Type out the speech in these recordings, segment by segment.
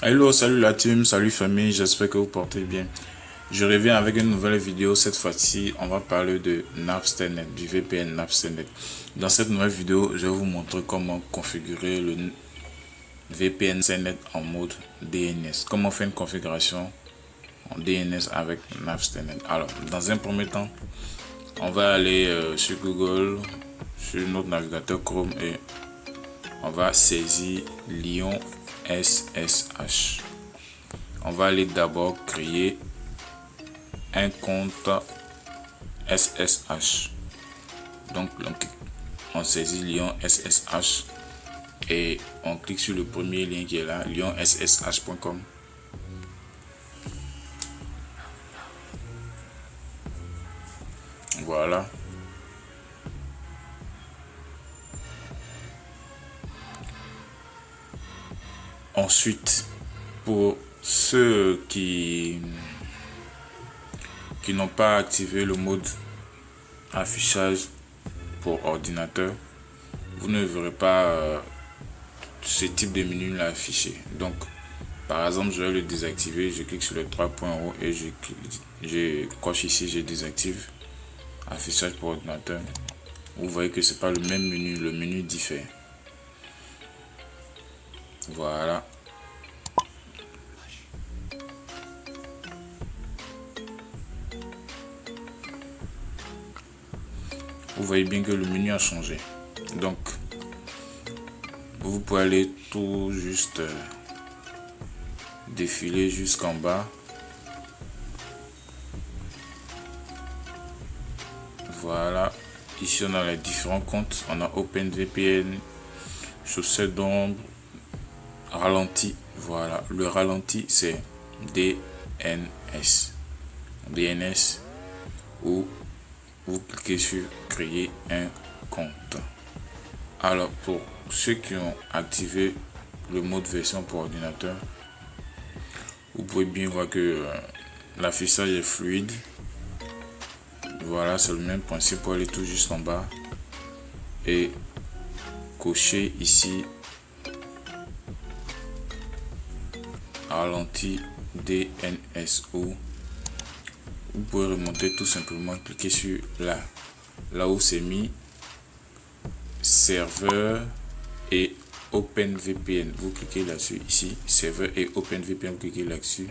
Hello, salut la team, salut famille, j'espère que vous portez bien. Je reviens avec une nouvelle vidéo. Cette fois-ci, on va parler de Napster.net, du VPN Napster.net. Dans cette nouvelle vidéo, je vais vous montrer comment configurer le VPN Napster.net en mode DNS. Comment faire une configuration en DNS avec Napster.net. Alors, dans un premier temps, on va aller sur Google, sur notre navigateur Chrome et on va saisir Lyon SSH. On va aller d'abord créer un compte SSH. Donc on saisit Lyon SSH et on clique sur le premier lien qui est là, lyonssh.com. Voilà. Ensuite, pour ceux qui n'ont pas activé le mode affichage pour ordinateur, vous ne verrez pas ce type de menu là affiché. Donc, par exemple, je vais le désactiver. Je clique sur les 3 points en haut et je coche ici, je désactive affichage pour ordinateur. Vous voyez que c'est pas le même menu, le menu diffère. Voilà. Vous voyez bien que le menu a changé. Donc, vous pouvez aller tout juste défiler jusqu'en bas. Voilà. Ici, on a les différents comptes. On a OpenVPN, chaussette d'ombre, ralenti. Voilà. Le ralenti, c'est DNS. DNS où vous cliquez sur créer un compte. Alors, pour ceux qui ont activé le mode version pour ordinateur, vous pouvez bien voir que l'affichage est fluide. Voilà, c'est le même principe pour aller tout juste en bas et cocher ici ralenti DNS ou vous pouvez remonter tout simplement, cliquer sur là où c'est mis serveur et OpenVPN. Vous cliquez là-dessus ici, serveur et OpenVPN, vous cliquez là-dessus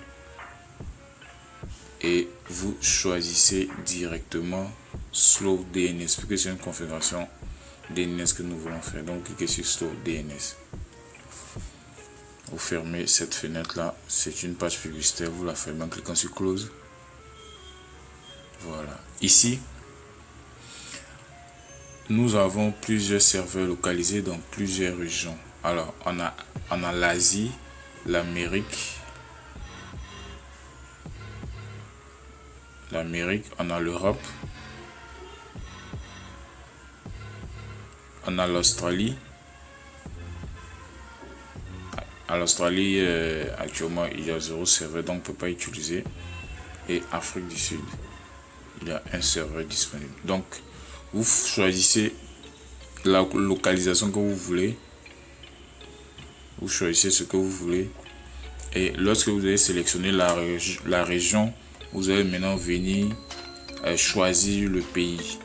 et vous choisissez directement Slow DNS puisque c'est une configuration DNS que nous voulons faire. Donc cliquez sur Slow DNS. Vous fermez cette fenêtre là, c'est une page publicitaire, vous la fermez en cliquant sur Close. Voilà. Ici, nous avons plusieurs serveurs localisés dans plusieurs régions. Alors, on a l'Asie, l'Amérique, on a l'Europe, on a l'Australie. À l'Australie, actuellement, il y a 0 serveur, donc on ne peut pas utiliser. Et Afrique du Sud, il y a un serveur disponible. Donc, vous choisissez la localisation que vous voulez. Vous choisissez ce que vous voulez. Et lorsque vous avez sélectionné la région, vous allez maintenant venir choisir le pays.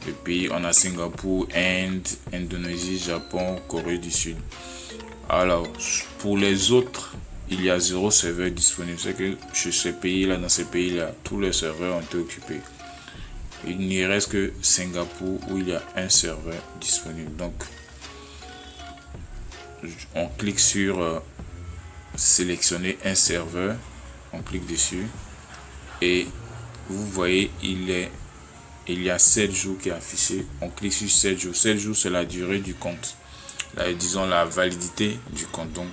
Le pays, on a Singapour, Inde, Indonésie, Japon, Corée du Sud. Alors, pour les autres, il y a 0 serveur disponible. C'est que chez ces pays-là, dans ces pays-là, tous les serveurs ont été occupés. Il n'y reste que Singapour où il y a un serveur disponible. Donc, on clique sur sélectionner un serveur. On clique dessus. Et vous voyez, il y a 7 jours qui est affiché. On clique sur 7 jours. 7 jours, c'est la durée du compte. Là, disons la validité du compte. Donc,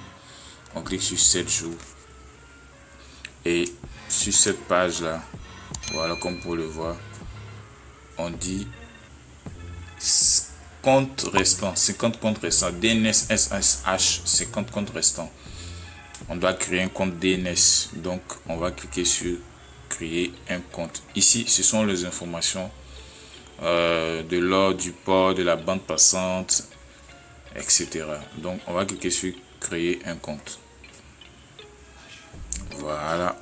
on clique sur 7 jours. Et sur cette page-là, voilà, comme vous pouvez le voir, on dit compte restant, 50 comptes restants, DNS SSH, 50 comptes restants. On doit créer un compte DNS. Donc, on va cliquer sur créer un compte. Ici, ce sont les informations de l'ordre, du port, de la bande passante, etc. Donc, on va cliquer sur créer un compte. Voilà.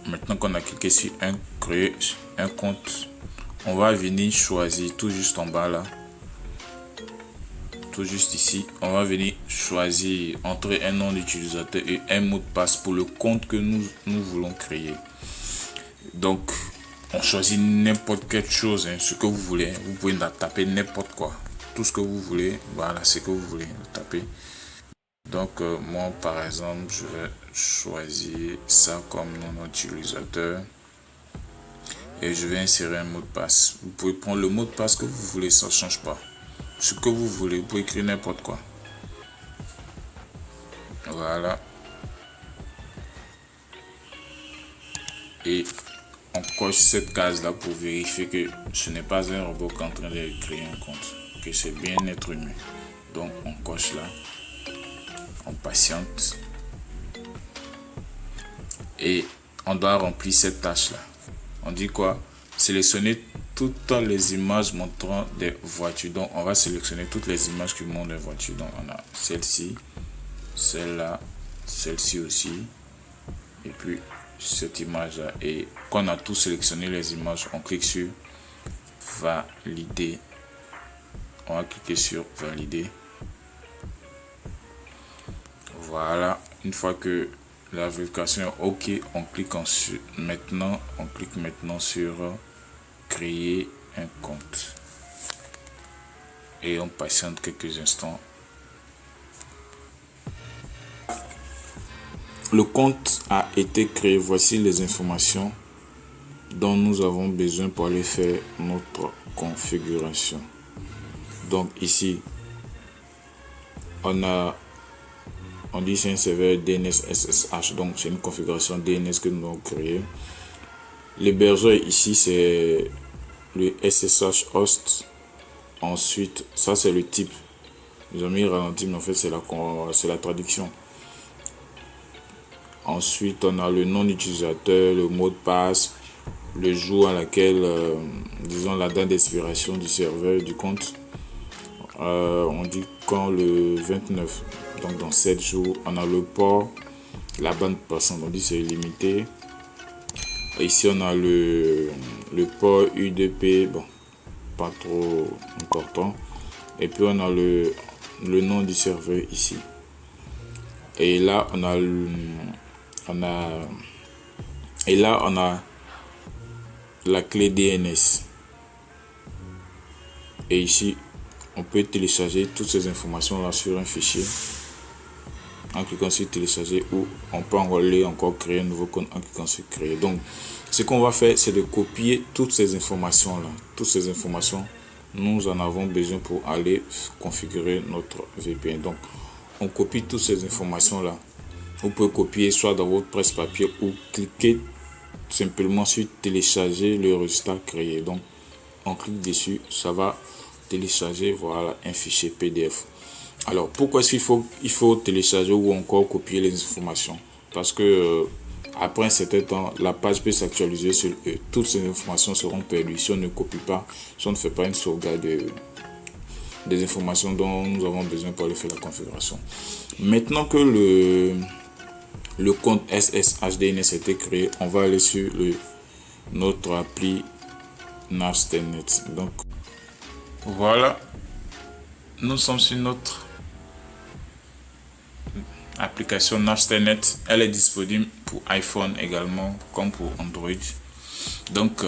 Maintenant qu'on a cliqué sur créer un compte, on va venir choisir tout juste en bas là. Tout juste ici, on va venir choisir, entrer un nom d'utilisateur et un mot de passe pour le compte que nous voulons créer. Donc, on choisit n'importe quelle chose, hein, ce que vous voulez. Vous pouvez taper n'importe quoi. Tout ce que vous voulez, voilà, ce que vous voulez taper. Donc, moi, par exemple, je vais choisir ça comme nom d'utilisateur. Et je vais insérer un mot de passe. Vous pouvez prendre le mot de passe que vous voulez, ça ne change pas. Ce que vous voulez, vous pouvez écrire n'importe quoi. Voilà. Et on coche cette case là pour vérifier que ce n'est pas un robot qui est en train de créer un compte, que c'est bien un être humain. Donc on coche là, on patiente et on doit remplir cette tâche là. On dit quoi? Sélectionner toutes les images montrant des voitures. Donc on va sélectionner toutes les images qui montrent des voitures. Donc on a celle-ci, celle-là, celle-ci aussi, et puis cette image là. Et quand on a tout sélectionné les images, on clique sur valider. On va cliquer sur valider. Voilà. Une fois que la vérification est ok, on clique maintenant sur créer un compte et on patiente quelques instants. Le compte a été créé. Voici les informations dont nous avons besoin pour aller faire notre configuration. Donc ici, on dit c'est un serveur DNS SSH, donc c'est une configuration DNS que nous avons créée. L'hébergeur ici c'est le SSH host. Ensuite, ça c'est le type. Ils ont mis ralenti, mais en fait c'est la traduction. Ensuite, on a le nom d'utilisateur, le mot de passe, le jour à laquelle, disons la date d'expiration du serveur du compte. On dit quand le 29, donc dans 7 jours. On a le port, la bande passante, on dit c'est illimité. Ici on a le port UDP, bon, pas trop important. Et puis on a le nom du serveur ici. Et là on a la clé DNS. Et ici on peut télécharger toutes ces informations là sur un fichier en cliquant sur télécharger, ou on peut encore créer un nouveau compte en cliquant sur créer. Donc ce qu'on va faire, c'est de copier toutes ces informations là. Toutes ces informations, nous en avons besoin pour aller configurer notre VPN. Donc on copie toutes ces informations là. Vous pouvez copier soit dans votre presse-papier ou cliquer simplement sur télécharger le résultat créé. Donc on clique dessus, ça va télécharger, voilà, un fichier PDF. Alors pourquoi est-ce qu'il faut télécharger ou encore copier les informations? Parce que après un certain temps, la page peut s'actualiser sur eux. Toutes ces informations seront perdues si on ne copie pas, si on ne fait pas une sauvegarde des informations dont nous avons besoin pour aller faire la configuration. Maintenant que le compte SSHDNS a été créé, on va aller sur notre appli Napsternet. Donc voilà, nous sommes sur notre application Napsternet. Elle est disponible pour iPhone également comme pour Android. Donc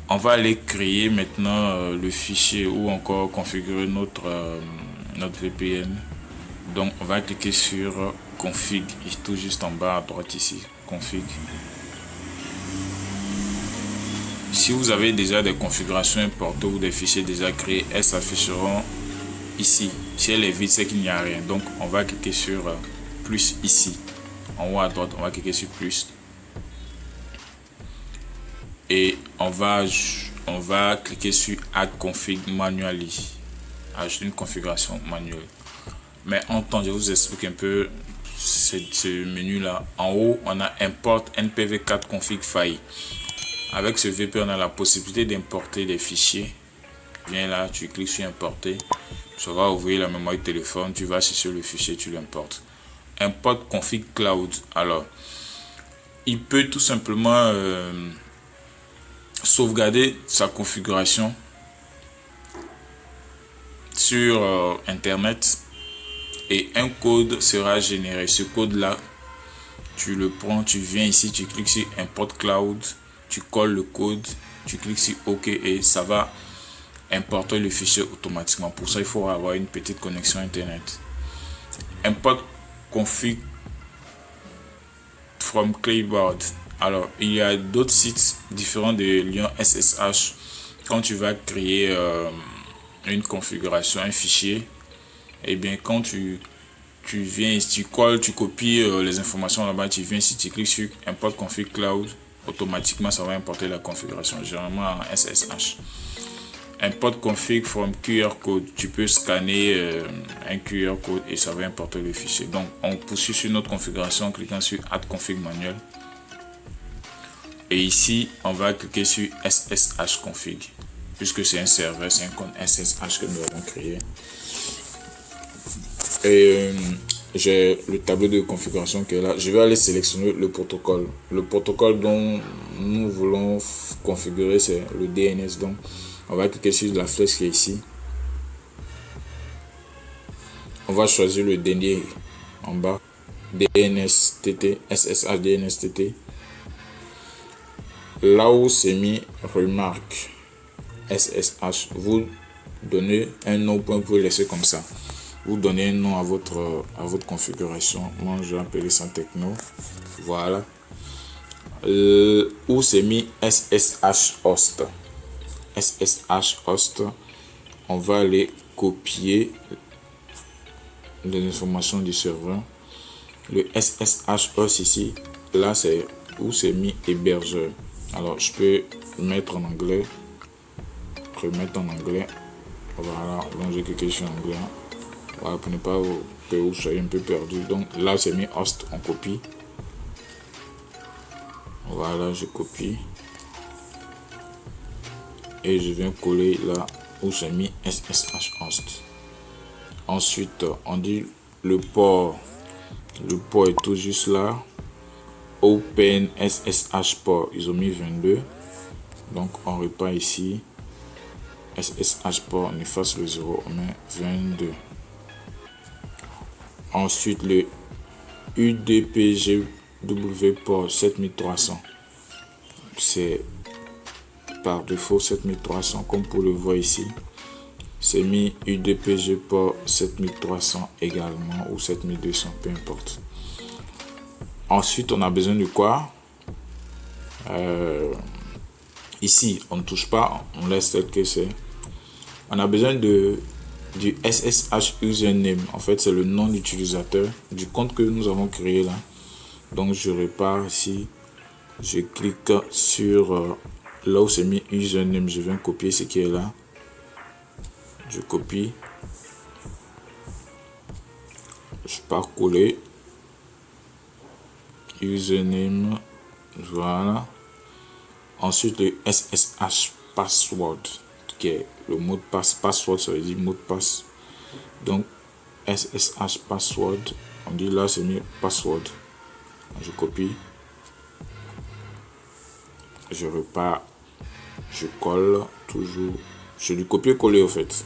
on va aller créer maintenant le fichier ou encore configurer notre VPN. Donc on va cliquer sur config, tout juste en bas à droite ici, config. Si vous avez déjà des configurations importées ou des fichiers déjà créés, elles s'afficheront ici. Si elle est vide, c'est qu'il n'y a rien. Donc on va cliquer sur plus ici en haut à droite. On va cliquer sur plus et on va cliquer sur add config manually, ajouter une configuration manuelle. Mais en temps, je vous explique un peu ce menu là. En haut, on a import npv4 config file. Avec ce VPN, on a la possibilité d'importer des fichiers. Viens là, tu cliques sur importer. Ça va ouvrir la mémoire du téléphone. Tu vas chercher le fichier, tu l'importes. import config cloud. Alors, il peut tout simplement sauvegarder sa configuration sur internet et un code sera généré. Ce code là, tu le prends, tu viens ici, tu cliques sur import cloud, tu colles le code, tu cliques sur OK et ça va importer le fichier automatiquement. Pour ça, il faut avoir une petite connexion internet. Import config from clipboard. Alors, il y a d'autres sites différents de Lion SSH. Quand tu vas créer une configuration, un fichier, et bien quand tu viens, tu colles, tu copies les informations là-bas, tu viens ici, tu cliques sur import config cloud, automatiquement ça va importer la configuration, généralement en SSH. Import config from QR code, tu peux scanner un QR code et ça va importer le fichier. Donc on poursuit sur notre configuration en cliquant sur add config manuel. Et ici on va cliquer sur SSH config, puisque c'est un serveur, c'est un compte SSH que nous avons créé. Et j'ai le tableau de configuration qui est là. Je vais aller sélectionner le protocole. Le protocole dont nous voulons configurer, c'est le DNS. Donc on va cliquer sur la flèche qui est ici. On va choisir le dernier en bas, DNSTT, SSH DNSTT. Là où c'est mis remarque SSH, vous donnez un nom, vous pouvez laisser comme ça. Vous donnez un nom à votre configuration. Moi je vais appeler ça techno. Voilà. Où c'est mis SSH host. SSH host. On va aller copier les informations du serveur. Le SSH host ici, là c'est où c'est mis hébergeur. Alors je peux mettre en anglais, remettre en anglais. Voilà, donc j'ai cliqué sur anglais. Voilà, pour ne pas que vous soyez un peu perdu. Donc là c'est mis host, on copie. Voilà, je copie. Et je viens coller là où c'est mis SSH host. Ensuite, on dit le port. Le port est tout juste là. Open SSH port, ils ont mis 22. Donc on repart ici. SSH port, on efface le 0, on met 22. Ensuite le UDPGW port 7300. C'est par défaut 7300 comme pour le voir ici. C'est mis UDPG port 7300 également ou 7200, peu importe. Ensuite on a besoin de quoi? Ici on ne touche pas, on laisse tel que c'est. On a besoin du SSH username. En fait c'est le nom d'utilisateur du compte que nous avons créé là. Donc je repars ici, je clique sur là où c'est mis username, je viens copier ce qui est là. Je copie, je pars coller, username, voilà. Ensuite le SSH password qui est le mot de passe. Password ça veut dire mot de passe. Donc SSH password, on dit là c'est mis password. Je copie, je repars, je colle toujours, je lui copier-coller au fait.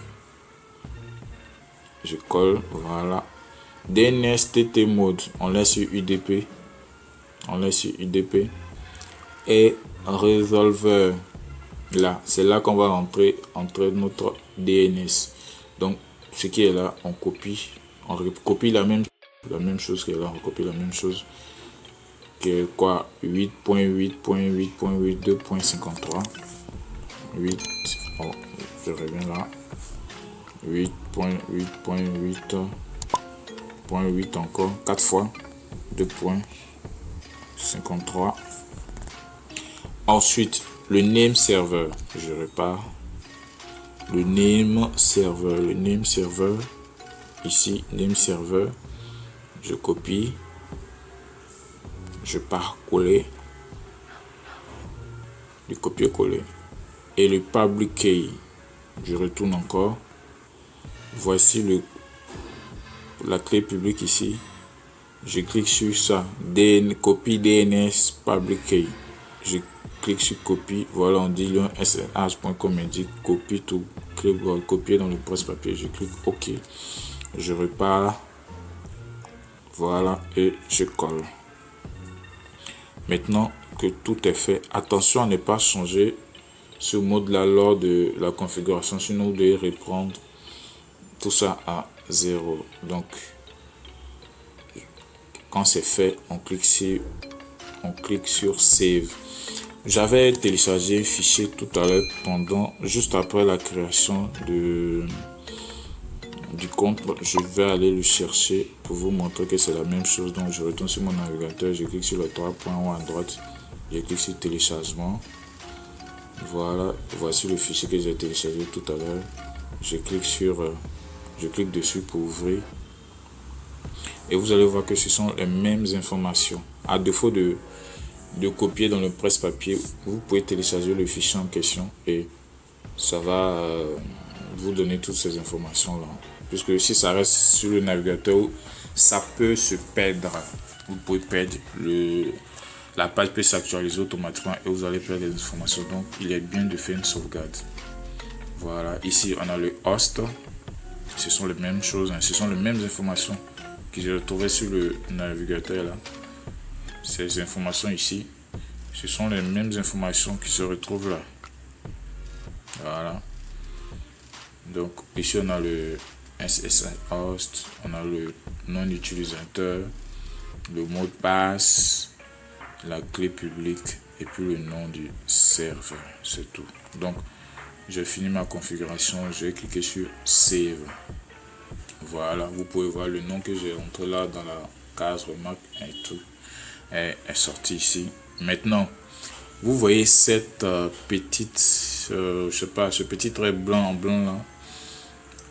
Je colle, voilà. DNSTT mode, on laisse sur UDP. On laisse sur UDP. Et resolver, là, c'est là qu'on va entrer notre DNS. Donc, ce qui est là, on copie. On recopie la même chose qui est là. On copie la même chose. Que quoi? 8.8.8.8.2.53. 8. Oh, je reviens là. 8.8.8.8 encore 4 fois 2.53. Ensuite le name server, je repars, le name server ici, name server, je copie, je pars coller, le copier-coller, et le public key, je retourne encore. Voici la clé publique ici. Je clique sur ça, copie DNS public key. Je clique sur copie, voilà, on dit lien ssh.com indique copie tout, clique copier dans le presse-papier, je clique OK. Je repars, voilà, et je colle. Maintenant que tout est fait, attention à ne pas changer ce mode là lors de la configuration, sinon vous devez reprendre tout ça à 0. Donc quand c'est fait, on clique sur save. J'avais téléchargé un fichier tout à l'heure juste après la création du compte. Je vais aller le chercher pour vous montrer que c'est la même chose. Donc je retourne sur mon navigateur, je clique sur les 3 points en haut à droite, je clique sur téléchargement. Voilà, voici le fichier que j'ai téléchargé tout à l'heure. Je clique dessus pour ouvrir. Et vous allez voir que ce sont les mêmes informations. À défaut de copier dans le presse-papier, vous pouvez télécharger le fichier en question et ça va vous donner toutes ces informations là. Puisque si ça reste sur le navigateur, ça peut se perdre. Vous pouvez perdre la page peut s'actualiser automatiquement et vous allez perdre les informations. Donc il est bien de faire une sauvegarde. Voilà, ici on a le host. Ce sont les mêmes choses, ce sont les mêmes informations que j'ai retrouvées sur le navigateur là. Ces informations ici, ce sont les mêmes informations qui se retrouvent là. Voilà. Donc ici on a le SSH host, on a le nom d'utilisateur, le mot de passe, la clé publique et puis le nom du serveur. C'est tout. Donc j'ai fini ma configuration, je vais cliquer sur save. Voilà, vous pouvez voir le nom que j'ai entré là dans la case remarque et tout est sorti ici. Maintenant vous voyez cette petite ce petit trait blanc en blanc là,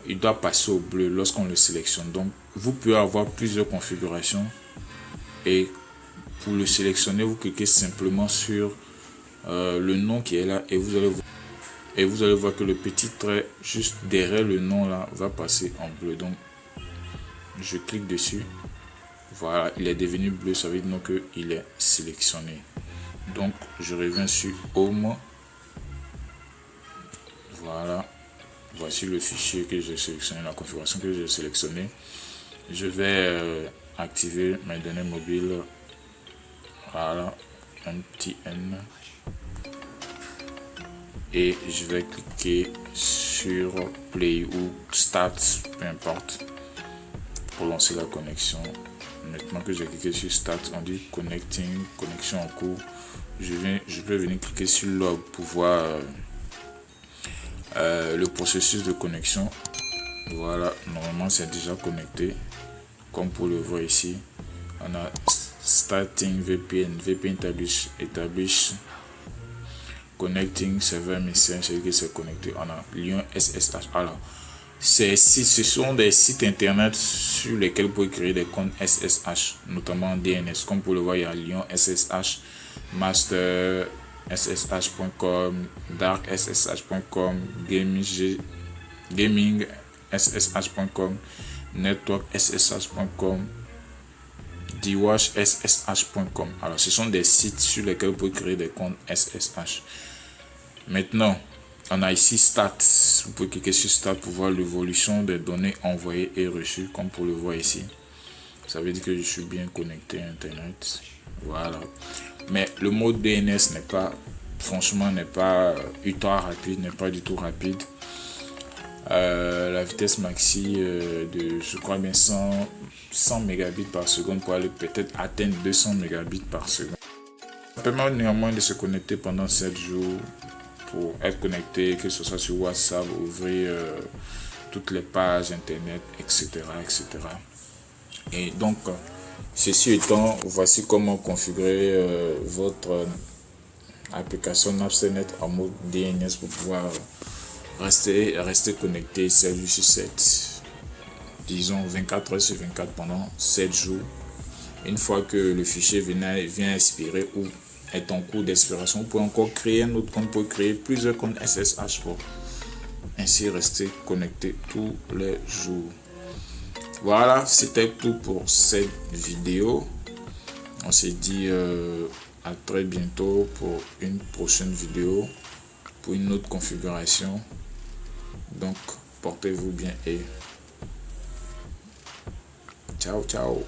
il doit passer au bleu lorsqu'on le sélectionne. Donc vous pouvez avoir plusieurs configurations et pour le sélectionner vous cliquez simplement sur le nom qui est là et vous allez voir que le petit trait juste derrière le nom là va passer en bleu. Donc je clique dessus, voilà, il est devenu bleu, ça veut dire que il est sélectionné. Donc je reviens sur home, voilà, voici le fichier que j'ai sélectionné, la configuration que j'ai sélectionné. Je vais activer mes données mobiles, voilà, MTN, et je vais cliquer sur play ou start, peu importe, pour lancer la connexion. Maintenant que j'ai cliqué sur start, on dit connecting, connexion en cours. Je peux venir cliquer sur log pour voir le processus de connexion. Voilà, normalement c'est déjà connecté comme pour le voir ici. On a starting VPN establish connecting server message, c'est que c'est connecté. On a lien SSH. Alors ce sont des sites internet sur lesquels vous pouvez créer des comptes SSH, notamment DNS. Comme vous le voyez, il y a Lyon SSH, Master SSH.com, Dark SSH.com, Gaming SSH.com, Network SSH.com, DWash SSH.com. Alors, ce sont des sites sur lesquels vous pouvez créer des comptes SSH. Maintenant, on a ici Stat. Vous pouvez cliquer sur Stat pour voir l'évolution des données envoyées et reçues, comme pour le voir ici. Ça veut dire que je suis bien connecté à Internet. Voilà. Mais le mode DNS n'est pas, franchement, n'est pas ultra rapide, n'est pas du tout rapide. La vitesse maxi de, je crois bien 100 mégabits par seconde pour aller peut-être atteindre 200 mégabits par seconde. Ça permet néanmoins de se connecter pendant 7 jours. Pour être connecté, que ce soit sur WhatsApp, ouvrir toutes les pages internet, etc. Et donc, ceci étant, voici comment configurer votre application Napster.net en mode DNS pour pouvoir rester connecté 7 jours sur 7. Disons 24 heures sur 24 pendant 7 jours. Une fois que le fichier vient expirer ou est en cours d'expiration, vous pouvez encore créer un autre compte, pour créer plusieurs comptes SSH pour ainsi rester connecté tous les jours. Voilà, c'était tout pour cette vidéo. On se dit à très bientôt pour une prochaine vidéo, pour une autre configuration. Donc, portez-vous bien et ciao, ciao.